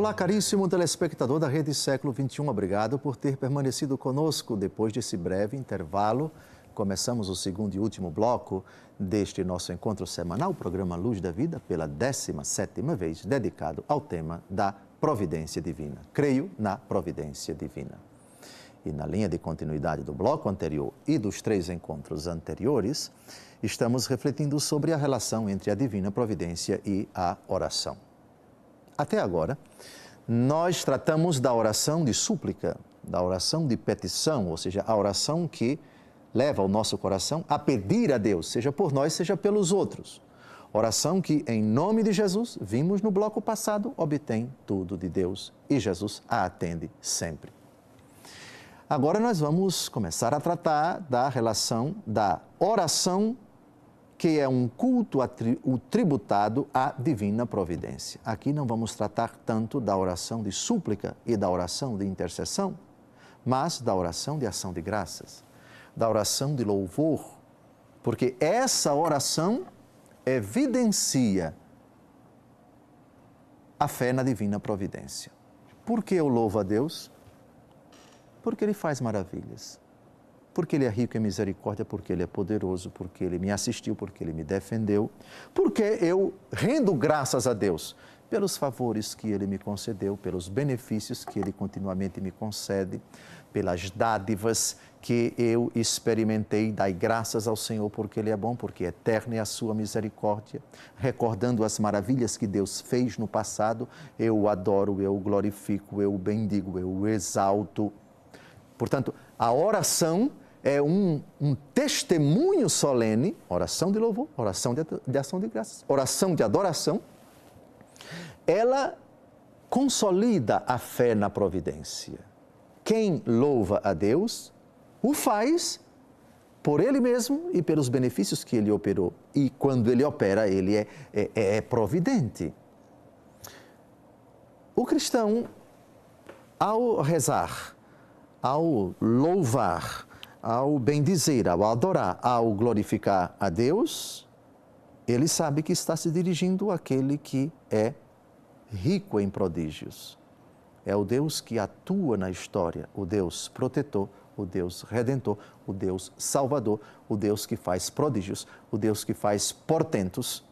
Olá, caríssimo telespectador da Rede Século XXI. Obrigado por ter permanecido conosco depois desse breve intervalo. Começamos o segundo e último bloco deste nosso encontro semanal, o programa Luz da Vida, pela 17ª vez, dedicado ao tema da providência divina. Creio na providência divina. E na linha de continuidade do bloco anterior e dos 3 encontros anteriores, estamos refletindo sobre a relação entre a divina providência e a oração. Até agora, nós tratamos da oração de súplica, da oração de petição, ou seja, a oração que leva o nosso coração a pedir a Deus, seja por nós, seja pelos outros. Oração que, em nome de Jesus, vimos no bloco passado, obtém tudo de Deus e Jesus a atende sempre. Agora nós vamos começar a tratar da relação da oração, que é um culto tributado à divina providência. Aqui não vamos tratar tanto da oração de súplica e da oração de intercessão, mas da oração de ação de graças, da oração de louvor, porque essa oração evidencia a fé na divina providência. Por que eu louvo a Deus? Porque Ele faz maravilhas. Porque Ele é rico em misericórdia, porque Ele é poderoso, porque Ele me assistiu, porque Ele me defendeu, porque eu rendo graças a Deus pelos favores que Ele me concedeu, pelos benefícios que Ele continuamente me concede, pelas dádivas que eu experimentei. Dai graças ao Senhor porque Ele é bom, porque eterna é a sua misericórdia. Recordando as maravilhas que Deus fez no passado, eu o adoro, eu o glorifico, eu o bendigo, eu o exalto. Portanto, a oração é um testemunho solene, oração de louvor, oração de ação de graças, oração de adoração. Ela consolida a fé na providência. Quem louva a Deus, o faz por Ele mesmo e pelos benefícios que Ele operou. E quando Ele opera, Ele é providente. O cristão, ao rezar, ao louvar, ao bendizer, ao adorar, ao glorificar a Deus, ele sabe que está se dirigindo àquele que é rico em prodígios. É o Deus que atua na história, o Deus protetor, o Deus redentor, o Deus salvador, o Deus que faz prodígios, o Deus que faz portentos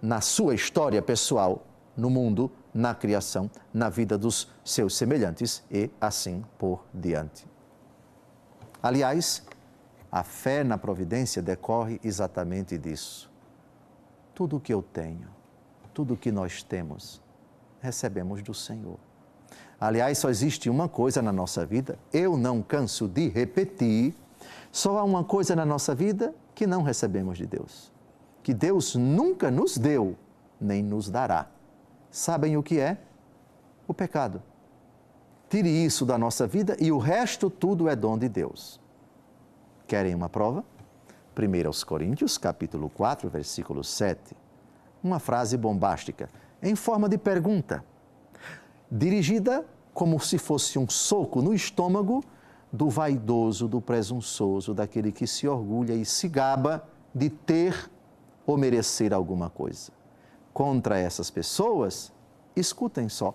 na sua história pessoal, no mundo, na criação, na vida dos seus semelhantes e assim por diante. Aliás, a fé na providência decorre exatamente disso. Tudo o que eu tenho, tudo o que nós temos, recebemos do Senhor. Aliás, só existe uma coisa na nossa vida, eu não canso de repetir, só há uma coisa na nossa vida que não recebemos de Deus, que Deus nunca nos deu, nem nos dará. Sabem o que é? O pecado. Tire isso da nossa vida e o resto tudo é dom de Deus. Querem uma prova? 1 Coríntios, capítulo 4, versículo 7. Uma frase bombástica, em forma de pergunta, dirigida como se fosse um soco no estômago do vaidoso, do presunçoso, daquele que se orgulha e se gaba de ter ou merecer alguma coisa. Contra essas pessoas, escutem só,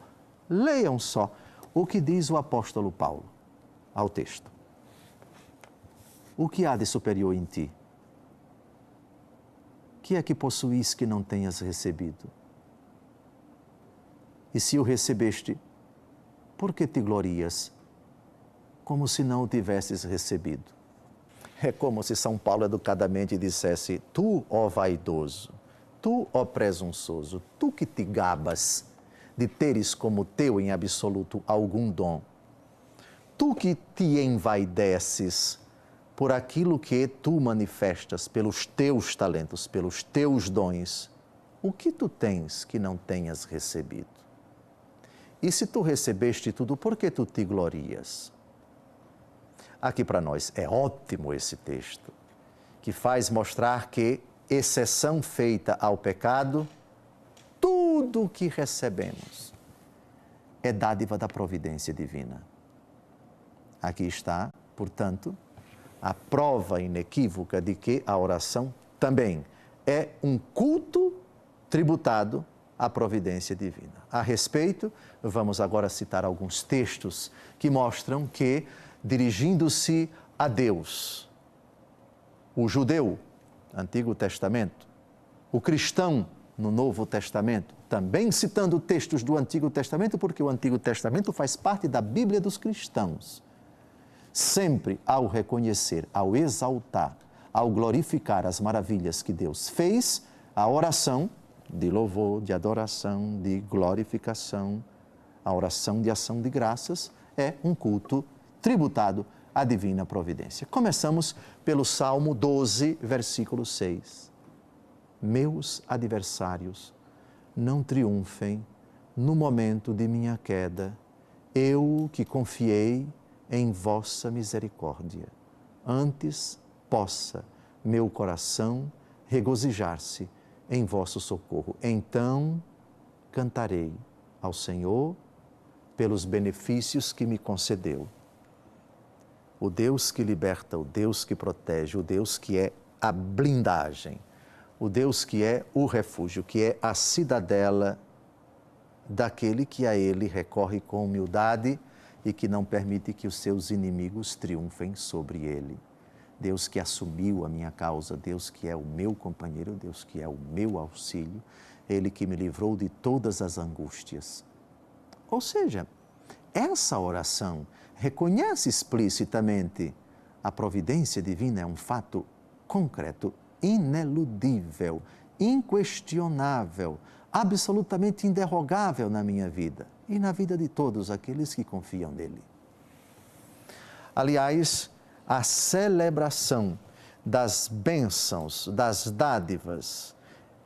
leiam só o que diz o apóstolo Paulo ao texto. O que há de superior em ti? Que é que possuís que não tenhas recebido? E se o recebeste, por que te glorias, como se não o tivesses recebido? É como se São Paulo educadamente dissesse, tu, ó vaidoso, tu, ó presunçoso, tu que te gabas de teres como teu em absoluto algum dom, tu que te envaideces por aquilo que tu manifestas, pelos teus talentos, pelos teus dons, o que tu tens que não tenhas recebido? E se tu recebeste tudo, por que tu te glorias? Aqui para nós é ótimo esse texto, que faz mostrar que, exceção feita ao pecado, tudo o que recebemos é dádiva da providência divina. Aqui está, portanto, a prova inequívoca de que a oração também é um culto tributado a providência divina. A respeito, vamos agora citar alguns textos que mostram que, dirigindo-se a Deus, o judeu, Antigo Testamento, o cristão, no Novo Testamento, também citando textos do Antigo Testamento, porque o Antigo Testamento faz parte da Bíblia dos cristãos. Sempre ao reconhecer, ao exaltar, ao glorificar as maravilhas que Deus fez, a oração de louvor, de adoração, de glorificação, a oração de ação de graças é um culto tributado à divina providência. Começamos pelo Salmo 12, versículo 6. Meus adversários não triunfem no momento de minha queda, eu que confiei em vossa misericórdia. Antes possa meu coração regozijar-se em vosso socorro. Então cantarei ao Senhor pelos benefícios que me concedeu. O Deus que liberta, o Deus que protege, o Deus que é a blindagem, o Deus que é o refúgio, que é a cidadela daquele que a Ele recorre com humildade e que não permite que os seus inimigos triunfem sobre Ele. Deus que assumiu a minha causa, Deus que é o meu companheiro, Deus que é o meu auxílio, Ele que me livrou de todas as angústias. Ou seja, essa oração reconhece explicitamente a providência divina, é um fato concreto, ineludível, inquestionável, absolutamente inderrogável na minha vida e na vida de todos aqueles que confiam nele. Aliás, a celebração das bênçãos, das dádivas,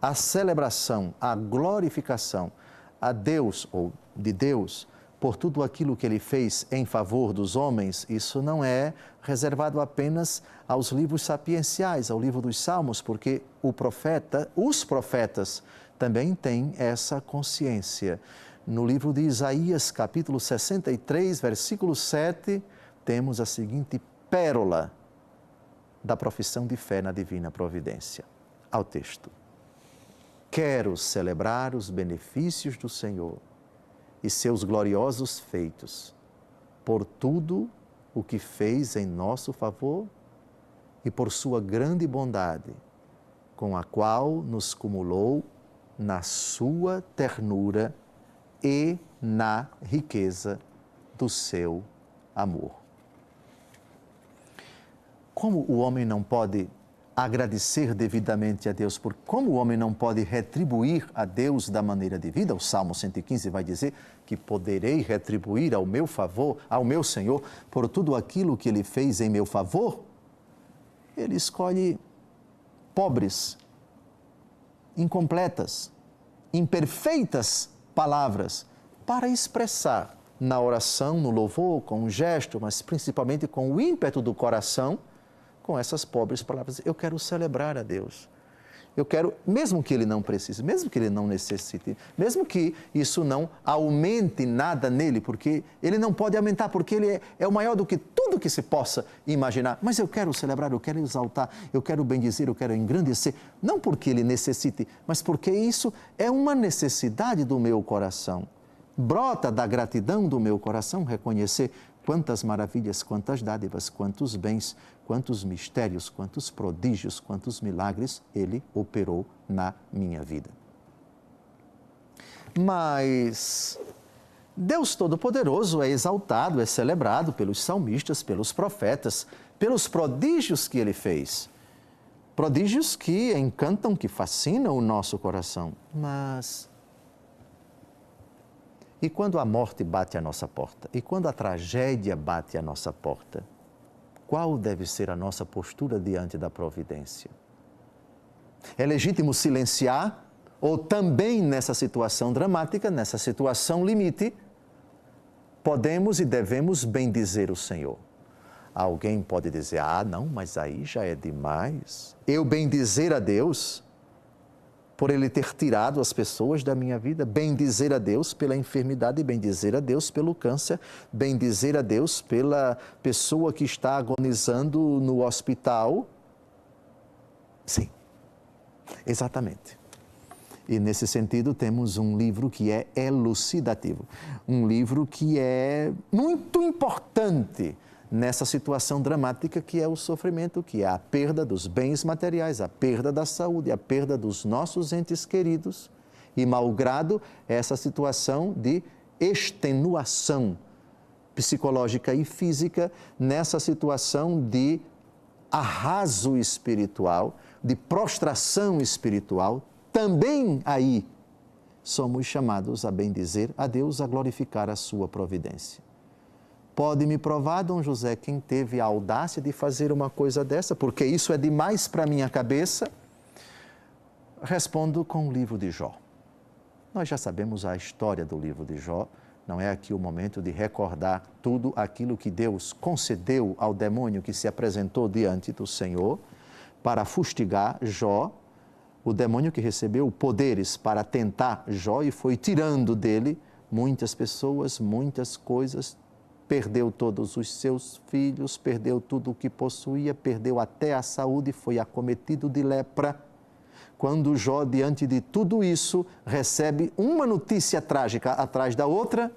a celebração, a glorificação a Deus ou de Deus por tudo aquilo que Ele fez em favor dos homens, isso não é reservado apenas aos livros sapienciais, ao livro dos Salmos, porque os profetas também têm essa consciência. No livro de Isaías, capítulo 63, versículo 7, temos a seguinte pérola da profissão de fé na divina providência. Ao texto. Quero celebrar os benefícios do Senhor e seus gloriosos feitos, por tudo o que fez em nosso favor e por sua grande bondade, com a qual nos cumulou na sua ternura e na riqueza do seu amor. Como o homem não pode agradecer devidamente a Deus, porque como o homem não pode retribuir a Deus da maneira devida, o Salmo 115 vai dizer que poderei retribuir ao meu favor, ao meu Senhor, por tudo aquilo que Ele fez em meu favor, Ele escolhe pobres, incompletas, imperfeitas palavras para expressar na oração, no louvor, com um gesto, mas principalmente com o ímpeto do coração, com essas pobres palavras. Eu quero celebrar a Deus. Eu quero, mesmo que Ele não precise, mesmo que Ele não necessite, mesmo que isso não aumente nada nele, porque Ele não pode aumentar, porque Ele é o maior do que tudo que se possa imaginar. Mas eu quero celebrar, eu quero exaltar, eu quero bendizer, eu quero engrandecer, não porque Ele necessite, mas porque isso é uma necessidade do meu coração. Brota da gratidão do meu coração reconhecer quantas maravilhas, quantas dádivas, quantos bens, quantos mistérios, quantos prodígios, quantos milagres Ele operou na minha vida. Mas Deus Todo-Poderoso é exaltado, é celebrado pelos salmistas, pelos profetas, pelos prodígios que Ele fez. Prodígios que encantam, que fascinam o nosso coração. Mas e quando a morte bate à nossa porta? E quando a tragédia bate à nossa porta? Qual deve ser a nossa postura diante da providência? É legítimo silenciar ou também nessa situação dramática, nessa situação limite, podemos e devemos bendizer o Senhor? Alguém pode dizer, não, mas aí já é demais. Eu bendizer a Deus por Ele ter tirado as pessoas da minha vida, bendizer a Deus pela enfermidade, bendizer a Deus pelo câncer, bendizer a Deus pela pessoa que está agonizando no hospital. Sim, exatamente. E, nesse sentido, temos um livro que é elucidativo, um livro que é muito importante nessa situação dramática que é o sofrimento, que é a perda dos bens materiais, a perda da saúde, a perda dos nossos entes queridos e, malgrado essa situação de extenuação psicológica e física, nessa situação de arraso espiritual, de prostração espiritual, também aí somos chamados a bendizer a Deus, a glorificar a sua providência. Pode me provar, Dom José, quem teve a audácia de fazer uma coisa dessa, porque isso é demais para a minha cabeça? Respondo com o livro de Jó. Nós já sabemos a história do livro de Jó, não é aqui o momento de recordar tudo aquilo que Deus concedeu ao demônio que se apresentou diante do Senhor para fustigar Jó, o demônio que recebeu poderes para tentar Jó e foi tirando dele muitas pessoas, muitas coisas, perdeu todos os seus filhos, perdeu tudo o que possuía, perdeu até a saúde, foi acometido de lepra. Quando Jó, diante de tudo isso, recebe uma notícia trágica atrás da outra,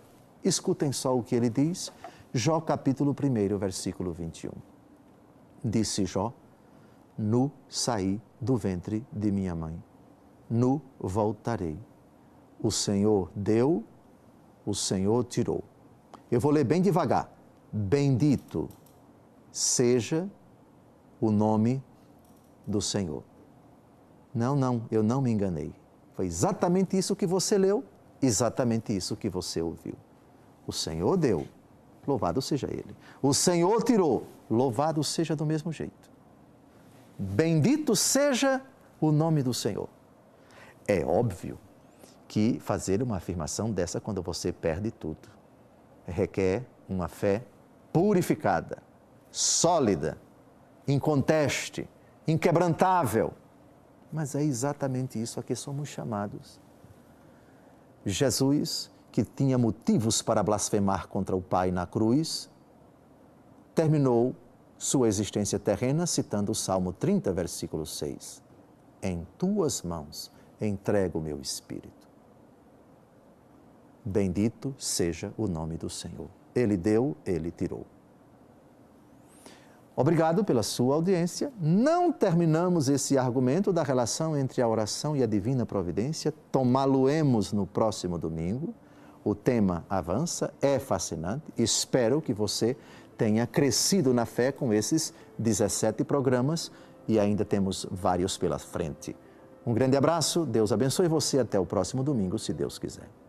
escutem só o que ele diz, Jó capítulo 1, versículo 21. Disse Jó: nu saí do ventre de minha mãe, nu voltarei. O Senhor deu, o Senhor tirou. Eu vou ler bem devagar. Bendito seja o nome do Senhor. Não, eu não me enganei. Foi exatamente isso que você leu, exatamente isso que você ouviu. O Senhor deu, louvado seja Ele. O Senhor tirou, louvado seja do mesmo jeito. Bendito seja o nome do Senhor. É óbvio que fazer uma afirmação dessa quando você perde tudo requer uma fé purificada, sólida, inconteste, inquebrantável. Mas é exatamente isso a que somos chamados. Jesus, que tinha motivos para blasfemar contra o Pai na cruz, terminou sua existência terrena citando o Salmo 30, versículo 6. Em tuas mãos entrego o meu espírito. Bendito seja o nome do Senhor. Ele deu, Ele tirou. Obrigado pela sua audiência. Não terminamos esse argumento da relação entre a oração e a divina providência. Tomá-lo-emos no próximo domingo. O tema avança, é fascinante. Espero que você tenha crescido na fé com esses 17 programas e ainda temos vários pela frente. Um grande abraço, Deus abençoe você. Até o próximo domingo, se Deus quiser.